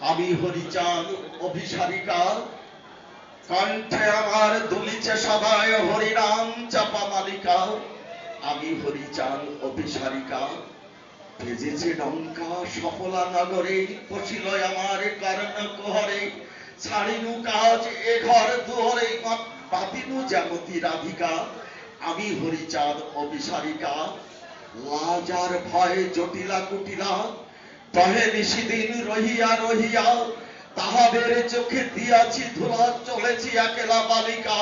আমি হরিচাঁদ অভিসারিকা, কণ্ঠে আমার দুলিছে সবাই হরিনাম চাপা মালিকা। আমি হরিচাঁদ অভিসারিকা, ভেজেছে ডঙ্কা সফলা নগরে, পশিল আমার কর্ণ কুহরে। ছাড়িনু কাজ এ ঘর দুয়ারে, পাতিনু যেমতি রাধিকা। আমি হরিচাঁদ অভিসারিকা, লাজ আর ভয় জটিলা কুটিলা, তহে নিশিদিন রহিয়া রহিয়া, তাহাদের চোখে দিয়াছি ধুলা, চলেছি একেলা বালিকা।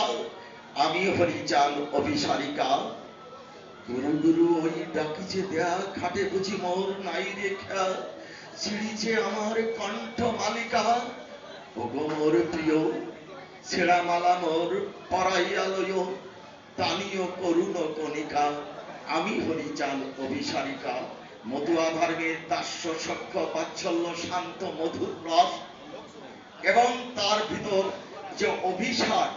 আমি হরিচাঁদ অভিসারিকা, গুরু গুরু ওই ডাকিছে দেয়া, খাটে বুঝি মোর নাই রেখা, ছিড়িছে আমার কণ্ঠ মালিকা। ওগো মোর প্রিয়, ছেঁড়া মালা মোর পরাইয়া লইও, তানিও করুণ কণিকা। আমি হরিচাঁদ অভিসারিকা, মতুয়া ধর্মের দাস্য সখ্য বাৎসল্য শান্ত মধুর রস, এবং তার ভিতর যে অভিসার,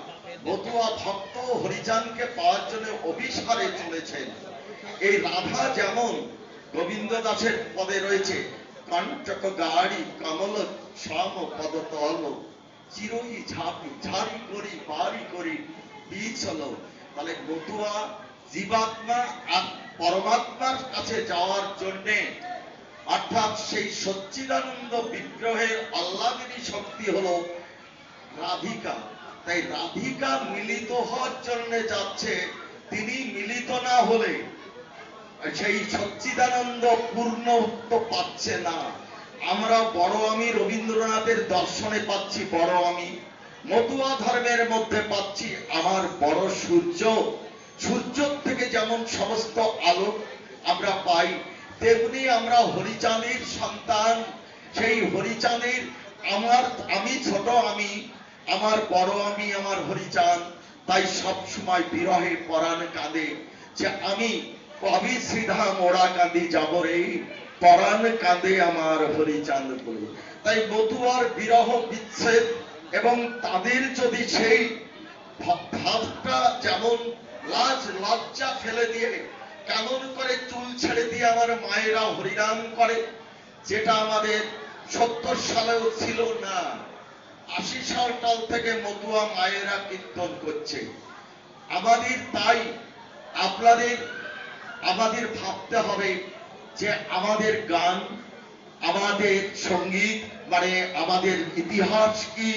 মতুয়া ভক্ত হরিচাঁদকে পাওয়ার জন্য অভিসারে চলেছেন। এই রাধা যেমন গোবিন্দ দাসের পদে রয়েছে, কণ্টক গাড়ি কমল সম পদতল, চিরই ঝাপি ঝাড়ি করি বাড়ি করি বিচল। তাহলে মতুয়া জীবাত্মা আর পরমাত্মার কাছে যাওয়ার জন্য, অর্থাৎ সেই সচ্চিদানন্দ বিগ্রহের আহ্লাদিনী শক্তি হলো রাধিকা। তাই রাধিকা মিলিত হওয়ার জন্য যাচ্ছে, তিনি মিলিত না হলে সেই সচ্চিদানন্দ পূর্ণত্ব পাচ্ছে না। আমরা বড় আমি রবীন্দ্রনাথের দর্শনে পাচ্ছি বড় আমি, মতুয়া ধর্মের মধ্যে পাচ্ছি আমার বড় সূর্য। সূর্য থেকে যেমন সমস্ত আলো আমরা পাই, তেমনি আমরা হরিচাঁদের সন্তান। সেই হরিচাঁদের আমি ছোট আমি, আমার বড় আমি, আমার হরিচাঁদ। তাই সব সময় বিরহে পরাণ কাঁদে, যে আমি কবি শ্রীধাম ওরা কাঁদি যাব রে, পরাণ কাঁদে আমার হরিচাঁদ বলে। তাই মতুয়ার বিরহ বিচ্ছেদ, এবং তাদের যদি সেই ভাবটা, যেমন লাজ লজ্জা ফেলে দিয়ে কেমন করে চুল ছেড়ে দিয়ে আমার মায়েরা হরিনাম করে, যেটা আমাদের 70 সালেও ছিল না। 80 সাল থেকে মতুয়া মায়েরা কীর্তন করছে। আমাদের তাই আমাদের ভাবতে হবে যে আমাদের গান, আমাদের সঙ্গীত, মানে আমাদের ইতিহাস কি,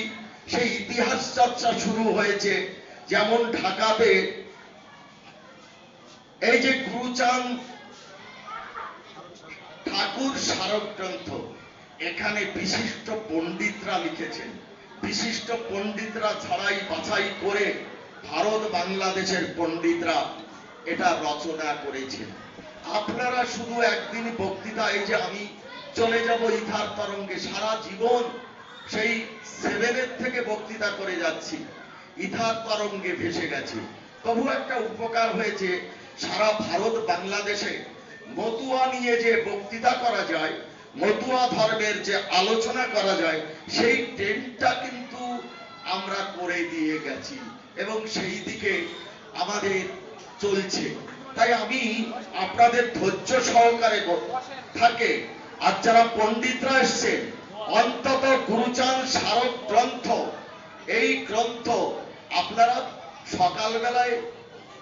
সেই ইতিহাস চর্চা শুরু হয়েছে। যেমন ঢাকাতে এই যে গুরুচাঁদ ঠাকুর স্মারক গ্রন্থ, এখানে বিশিষ্ট পণ্ডিতরা লিখেছেন। বিশিষ্ট পণ্ডিতরা ছাড়াই বাছাই করে ভারত বাংলাদেশের পণ্ডিতরা এটা রচনা করেছেন। আপনারা শুধু একদিন বক্তৃতা, এই যে আমি চলে যাব ইথার তরঙ্গে, সারা জীবন সেই 7 থেকে বক্তৃতা করে যাচ্ছি, ইথার তরঙ্গে ভেসে গেছে। তবু একটা উপকার হয়েছে, সারা ভারত বাংলাদেশে মতুয়া নিয়ে যে বক্তৃতা করা যায়, মতুয়া ধর্মের যে আলোচনা করা যায়, সেই ট্রেনটা কিন্তু আমরা করে দিয়ে গেছি, এবং সেই দিকে আমাদের চলছে। তাই আমি আপনাদের ধৈর্য সহকারে থাকে, আর যারা পণ্ডিতরা এসছেন, অন্তত গুরুচাঁদ স্মারক গ্রন্থ, এই গ্রন্থ আপনারা সকালবেলায়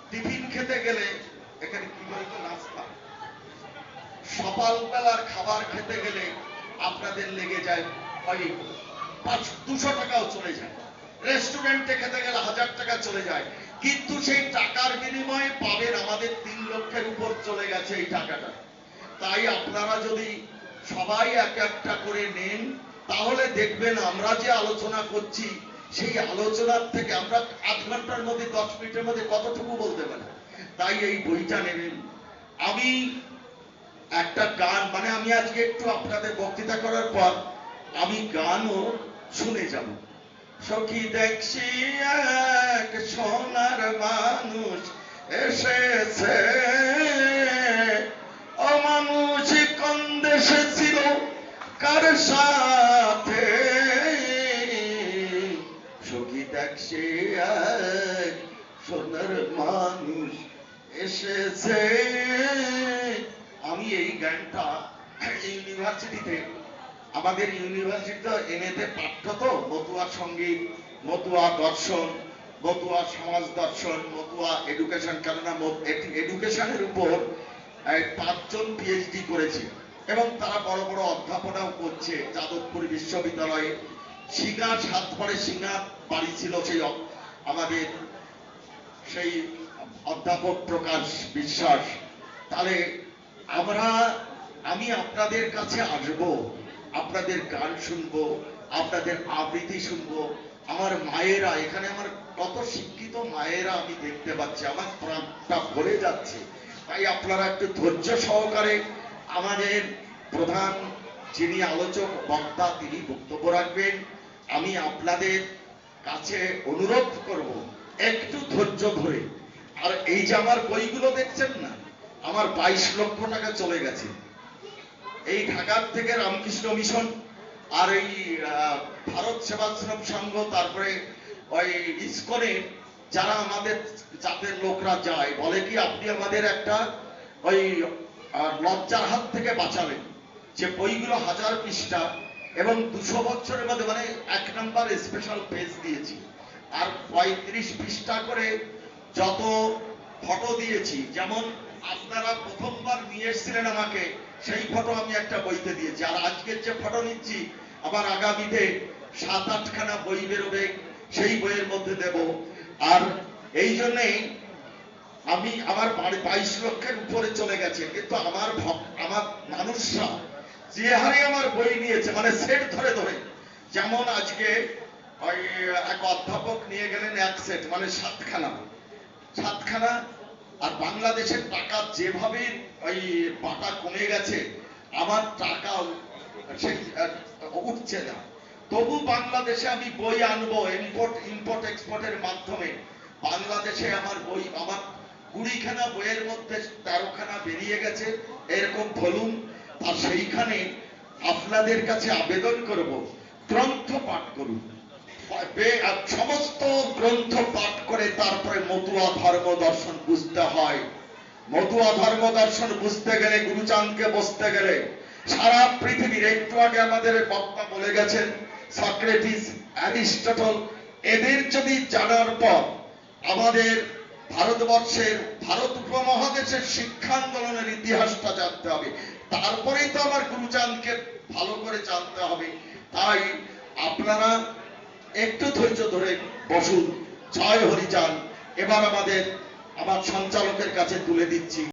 টিফিন খেতে গেলে, এখানে কি বলতো নাস্তা, সকালবেলার খাবার খেতে গেলে আপনাদের লেগে যায় 200 টাকাও চলে যায়, রেস্টুরেন্টে খেতে গেলে 1000 টাকা চলে যায়। কিন্তু সেই টাকার বিনিময়ে পাবেন আমাদের 3 লক্ষের উপর চলে গেছে এই টাকাটা। তাই আপনারা যদি সবাই এক একটা করে নেন, তাহলে দেখবেন আমরা যে আলোচনা করছি, সেই আলোচনার থেকে আমরা 8 ঘন্টার মধ্যে 10 মিনিটের মধ্যে কতটুকু বলতে পারি। তাই এই বইটা নেবেন। আমি একটা গান, মানে আমি আজকে একটু আপনাদের বক্তৃতা করার পর আমি গানও শুনে যাব। সখী দেখছি এক সোনার মানুষ এসেছে, অমানুষ কোন দেশে ছিল কার সাথে, সখী দেখছি এক সোনার মানুষ এসেছে। আমি এই গানটা ইউনিভার্সিটিতে আমাদের ইউনিভার্সিটিতে এমএতে পাঠ্য তো মতুয়া সঙ্গীত, মতুয়া দর্শন, মতুয়া সমাজ দর্শন, মতুয়া এডুকেশন, কেননা এডুকেশনের উপর 5 জন পিএইচডি করেছে এবং তারা বড় বড় অধ্যাপনাও করছে যাদবপুর বিশ্ববিদ্যালয়ে। সিঙ্গা সাতপরে সিঙ্গা বাড়ি ছিল সেই আমাদের সেই অধ্যাপক প্রকাশ বিশ্বাস। তাহলে আমি আপনাদের কাছে আসবো, আপনাদের গান শুনবো, আপনাদের আবৃত্তি শুনবো। আমার মায়েরা এখানে, আমার কত শিক্ষিত মায়েরা আমি দেখতে পাচ্ছি, আমার প্রাণটা ভরে যাচ্ছে। তাই আপনারা একটু ধৈর্য সহকারে আমাদের প্রধান যিনি আলোচক বক্তা তিনি বক্তব্য রাখবেন। আমি আপনাদের কাছে অনুরোধ করব একটু ধৈর্য ধরে। আর এই যে আমার বইগুলো দেখছেন না, আমার 22 লক্ষ টাকা চলে গেছে এই ঢাকার থেকে রামকৃষ্ণ মিশন আর এই ভারত সেবাশ্রম সংঘ, তারপরে ওই ইসকনে যারা আমাদের জাতের লোকরা যায়, বলে কি আপনি আমাদের একটা ওই লজ্জার হাত থেকে বাঁচাবেন। যে বইগুলো 1000 পৃষ্ঠা এবং 200 বছরের মধ্যে, মানে 1 নাম্বার স্পেশাল পেজ দিয়েছি, আর 35 পৃষ্ঠা করে যত ফটো দিয়েছি। যেমন আপনারা প্রথমবার নিয়ে এসেছিলেন আমাকে, সেই ফটো আমি একটা বইতে দিয়েছি। আর আজকের যে ফটো নিচ্ছি, আবার আগামীতে 7-8 খানা বই বেরোবে, সেই বইয়ের মধ্যে দেব। আর এই জন্যেই আমি আমার 22 লক্ষের উপরে চলে গেছে, কিন্তু আমার মানুষরা যে হারে আমার বই নিয়েছে, মানে সেট ধরে ধরে, যেমন আজকে ওই এক অধ্যাপক নিয়ে গেলেন 1 সেট, মানে 7 খানা। আর বাংলাদেশের টাকা যেভাবে ওই পাটা কমে গেছে, আমার টাকা সেই উঠছে না। তবু বাংলাদেশে আমি বই আনবো, ইম্পোর্ট এক্সপোর্টের মাধ্যমে। বাংলাদেশে আমার বই, আমার 20 খানা বইয়ের মধ্যে 13 খানা বেরিয়ে গেছে এরকম ভলুম। আর সেইখানে আপনাদের কাছে আবেদন করব, গ্রন্থ পাঠ করুন, সমস্ত গ্রন্থ পাঠ করে তারপরে মতুয়া ধর্ম দর্শন বুঝতে হয়। মতুয়া ধর্ম দর্শন বুঝতে গেলে, গুরুচাঁদকে বসতে গেলে সারা পৃথিবীর, একটু আগে আমাদের বক্তা বলে গেছেন সক্রেটিস, অ্যারিস্টটল, এদের যদি জানার পর আমাদের ভারতবর্ষের, ভারত উপমহাদেশের শিক্ষা আন্দোলনের ইতিহাসটা জানতে হবে, তারপরেই তো আমার গুরুচাঁদকে ভালো করে জানতে হবে। তাই আপনারা একটু ধৈর্য ধরে বসুন। জয় হরিচাঁদ। এবার আমার সঞ্চালকের কাছে তুলে দিচ্ছি।